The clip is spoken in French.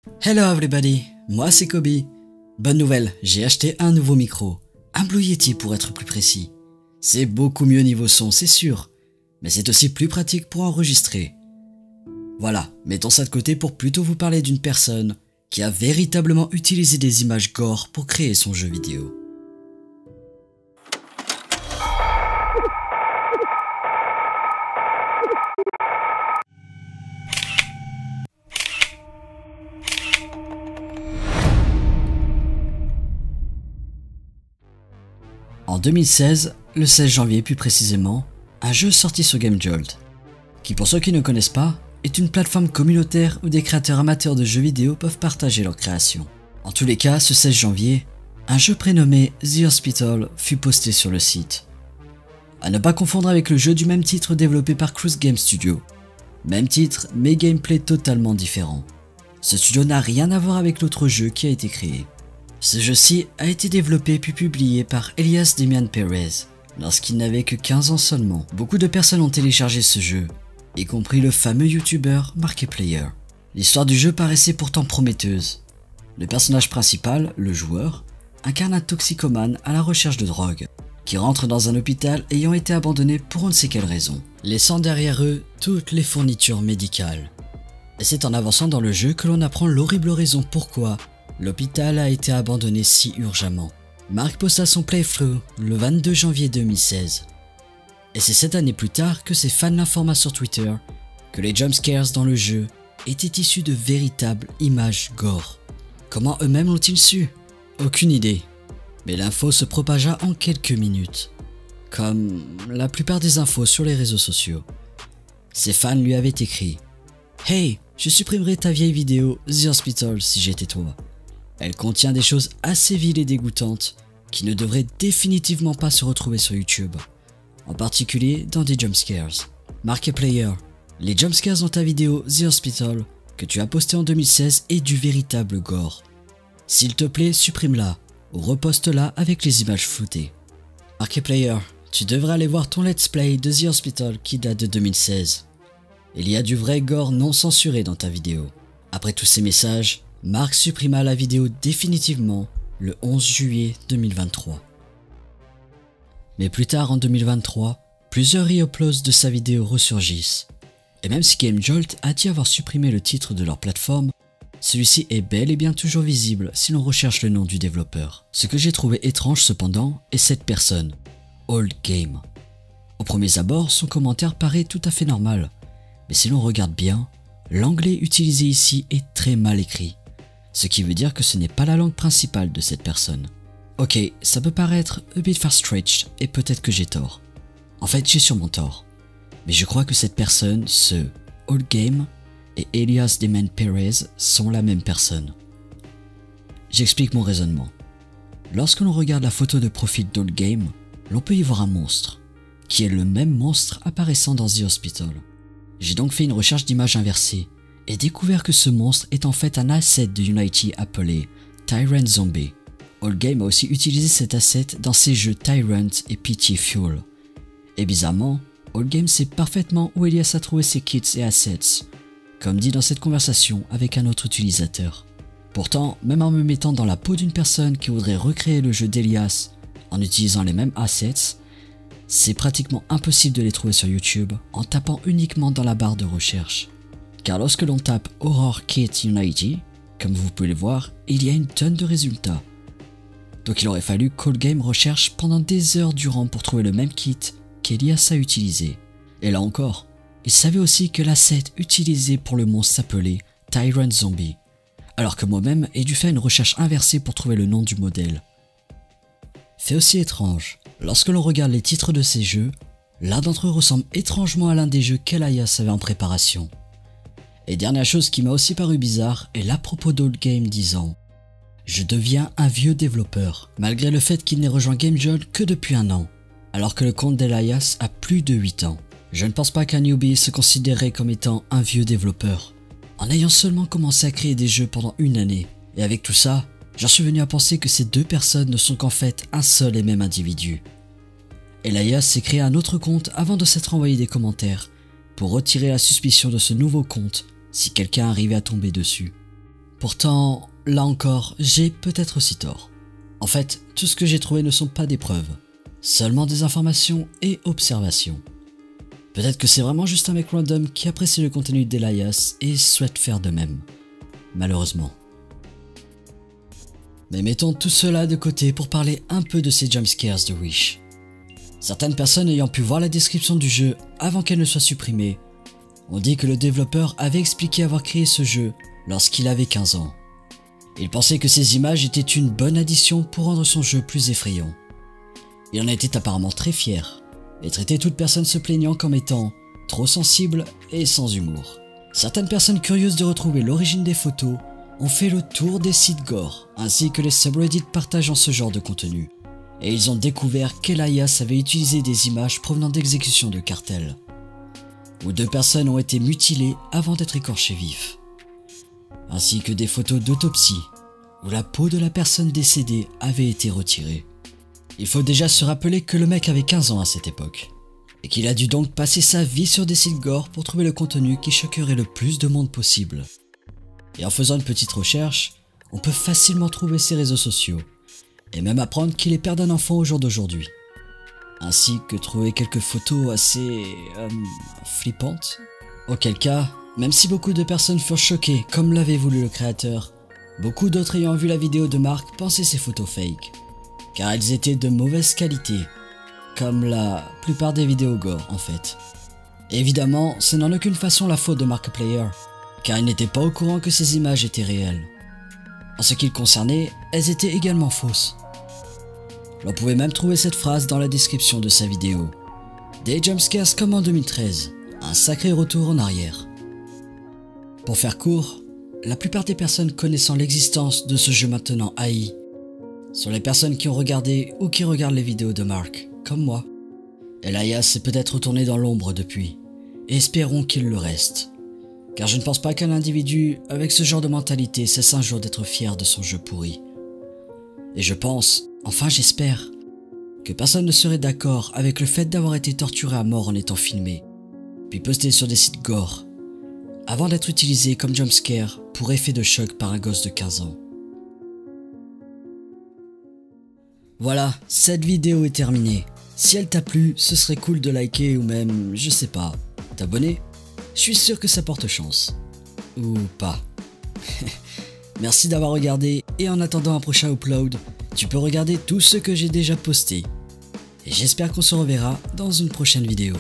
Hello everybody, moi c'est Kobe. Bonne nouvelle, j'ai acheté un nouveau micro, un Blue Yeti pour être plus précis. C'est beaucoup mieux niveau son, c'est sûr, mais c'est aussi plus pratique pour enregistrer. Voilà, mettons ça de côté pour plutôt vous parler d'une personne qui a véritablement utilisé des images gore pour créer son jeu vidéo. En 2016, le 16 janvier plus précisément, un jeu sorti sur GameJolt, qui pour ceux qui ne connaissent pas, est une plateforme communautaire où des créateurs amateurs de jeux vidéo peuvent partager leurs créations. En tous les cas, ce 16 janvier, un jeu prénommé The Hospital fut posté sur le site. À ne pas confondre avec le jeu du même titre développé par Cruise Game Studio. Même titre, mais gameplay totalement différent. Ce studio n'a rien à voir avec l'autre jeu qui a été créé. Ce jeu-ci a été développé puis publié par Elias Demian Perez, lorsqu'il n'avait que 15 ans seulement. Beaucoup de personnes ont téléchargé ce jeu, y compris le fameux youtubeur Markiplier. L'histoire du jeu paraissait pourtant prometteuse. Le personnage principal, le joueur, incarne un toxicomane à la recherche de drogue, qui rentre dans un hôpital ayant été abandonné pour on ne sait quelle raison, laissant derrière eux toutes les fournitures médicales. Et c'est en avançant dans le jeu que l'on apprend l'horrible raison pourquoi l'hôpital a été abandonné si urgemment. Mark posta son playthrough le 22 janvier 2016. Et c'est 7 années plus tard que ses fans l'informa sur Twitter que les jumpscares dans le jeu étaient issus de véritables images gore. Comment eux-mêmes l'ont-ils su? Aucune idée. Mais l'info se propagea en quelques minutes. Comme la plupart des infos sur les réseaux sociaux. Ses fans lui avaient écrit « Hey, je supprimerai ta vieille vidéo The Hospital si j'étais toi. Elle contient des choses assez viles et dégoûtantes qui ne devraient définitivement pas se retrouver sur YouTube, en particulier dans des jumpscares. Markiplier, les jumpscares dans ta vidéo The Hospital que tu as postée en 2016 est du véritable gore. S'il te plaît, supprime-la ou reposte-la avec les images floutées. Markiplier, tu devrais aller voir ton let's play de The Hospital qui date de 2016. Il y a du vrai gore non censuré dans ta vidéo. » Après tous ces messages, Mark supprima la vidéo définitivement le 11 juillet 2023. Mais plus tard en 2023, plusieurs re-uploads de sa vidéo ressurgissent. Et même si GameJolt a dit avoir supprimé le titre de leur plateforme, celui-ci est bel et bien toujours visible si l'on recherche le nom du développeur. Ce que j'ai trouvé étrange cependant est cette personne, Old Game. Au premier abord, son commentaire paraît tout à fait normal, mais si l'on regarde bien, l'anglais utilisé ici est très mal écrit. Ce qui veut dire que ce n'est pas la langue principale de cette personne. Ok, ça peut paraître a bit far-stretched et peut-être que j'ai tort. En fait, j'ai sûrement tort. Mais je crois que cette personne, ce Old Game et Elias Demian Perez sont la même personne. J'explique mon raisonnement. Lorsque l'on regarde la photo de profil d'Old Game, l'on peut y voir un monstre, qui est le même monstre apparaissant dans The Hospital. J'ai donc fait une recherche d'image inversée et découvert que ce monstre est en fait un asset de Unity appelé Tyrant Zombie. Old Game a aussi utilisé cet asset dans ses jeux Tyrant et Pity Fuel. Et bizarrement, Old Game sait parfaitement où Elias a trouvé ses kits et assets, comme dit dans cette conversation avec un autre utilisateur. Pourtant, même en me mettant dans la peau d'une personne qui voudrait recréer le jeu d'Elias en utilisant les mêmes assets, c'est pratiquement impossible de les trouver sur YouTube en tapant uniquement dans la barre de recherche. Car lorsque l'on tape Horror Kit Unity, comme vous pouvez le voir, il y a une tonne de résultats. Donc il aurait fallu qu'Old Game recherche pendant des heures durant pour trouver le même kit qu'Elias a utilisé. Et là encore, il savait aussi que l'asset utilisé pour le monstre s'appelait Tyrant Zombie, alors que moi-même ai dû faire une recherche inversée pour trouver le nom du modèle. Fait aussi étrange, lorsque l'on regarde les titres de ces jeux, l'un d'entre eux ressemble étrangement à l'un des jeux qu'Elias avait en préparation. Et dernière chose qui m'a aussi paru bizarre est l'à propos d'Old Game disant « Je deviens un vieux développeur, malgré le fait qu'il n'ait rejoint GameJolt que depuis 1 an, alors que le compte d'Elias a plus de 8 ans. Je ne pense pas qu'un newbie se considérerait comme étant un vieux développeur, en ayant seulement commencé à créer des jeux pendant 1 année. Et avec tout ça, j'en suis venu à penser que ces deux personnes ne sont qu'en fait un seul et même individu. Elias s'est créé un autre compte avant de s'être envoyé des commentaires, pour retirer la suspicion de ce nouveau compte si quelqu'un arrivait à tomber dessus. Pourtant, là encore, j'ai peut-être aussi tort. En fait, tout ce que j'ai trouvé ne sont pas des preuves, seulement des informations et observations. Peut-être que c'est vraiment juste un mec random qui apprécie le contenu d'Elias et souhaite faire de même. Malheureusement. Mais mettons tout cela de côté pour parler un peu de ces jumpscares de Wish. Certaines personnes ayant pu voir la description du jeu avant qu'elle ne soit supprimée, ont dit que le développeur avait expliqué avoir créé ce jeu lorsqu'il avait 15 ans. Il pensait que ces images étaient une bonne addition pour rendre son jeu plus effrayant. Il en était apparemment très fier, et traitait toute personne se plaignant comme étant trop sensible et sans humour. Certaines personnes curieuses de retrouver l'origine des photos ont fait le tour des sites gore, ainsi que les subreddits partageant ce genre de contenu, et ils ont découvert qu'Elias avait utilisé des images provenant d'exécutions de cartels, où 2 personnes ont été mutilées avant d'être écorchées vifs, ainsi que des photos d'autopsie, où la peau de la personne décédée avait été retirée. Il faut déjà se rappeler que le mec avait 15 ans à cette époque, et qu'il a dû donc passer sa vie sur des sites gore pour trouver le contenu qui choquerait le plus de monde possible. Et en faisant une petite recherche, on peut facilement trouver ses réseaux sociaux, et même apprendre qu'il est père d'un enfant au jour d'aujourd'hui. Ainsi que trouver quelques photos assez... flippantes. Auquel cas, même si beaucoup de personnes furent choquées comme l'avait voulu le créateur, beaucoup d'autres ayant vu la vidéo de Mark pensaient ces photos fake, car elles étaient de mauvaise qualité, comme la plupart des vidéos gore en fait. Et évidemment, ce n'est en aucune façon la faute de Markiplier, car il n'était pas au courant que ces images étaient réelles. En ce qui le concernait, elles étaient également fausses. L'on pouvait même trouver cette phrase dans la description de sa vidéo. Des jumpscares comme en 2013, un sacré retour en arrière. Pour faire court, la plupart des personnes connaissant l'existence de ce jeu maintenant haï sont les personnes qui ont regardé ou qui regardent les vidéos de Mark, comme moi. Elias s'est peut-être retourné dans l'ombre depuis, et espérons qu'il le reste. Car je ne pense pas qu'un individu avec ce genre de mentalité cesse un jour d'être fier de son jeu pourri. Et je pense, enfin j'espère, que personne ne serait d'accord avec le fait d'avoir été torturé à mort en étant filmé, puis posté sur des sites gore, avant d'être utilisé comme jumpscare pour effet de choc par un gosse de 15 ans. Voilà, cette vidéo est terminée. Si elle t'a plu, ce serait cool de liker ou même, je sais pas, t'abonner. Je suis sûr que ça porte chance. Ou pas. Merci d'avoir regardé et en attendant un prochain upload, tu peux regarder tout ce que j'ai déjà posté. Et j'espère qu'on se reverra dans une prochaine vidéo.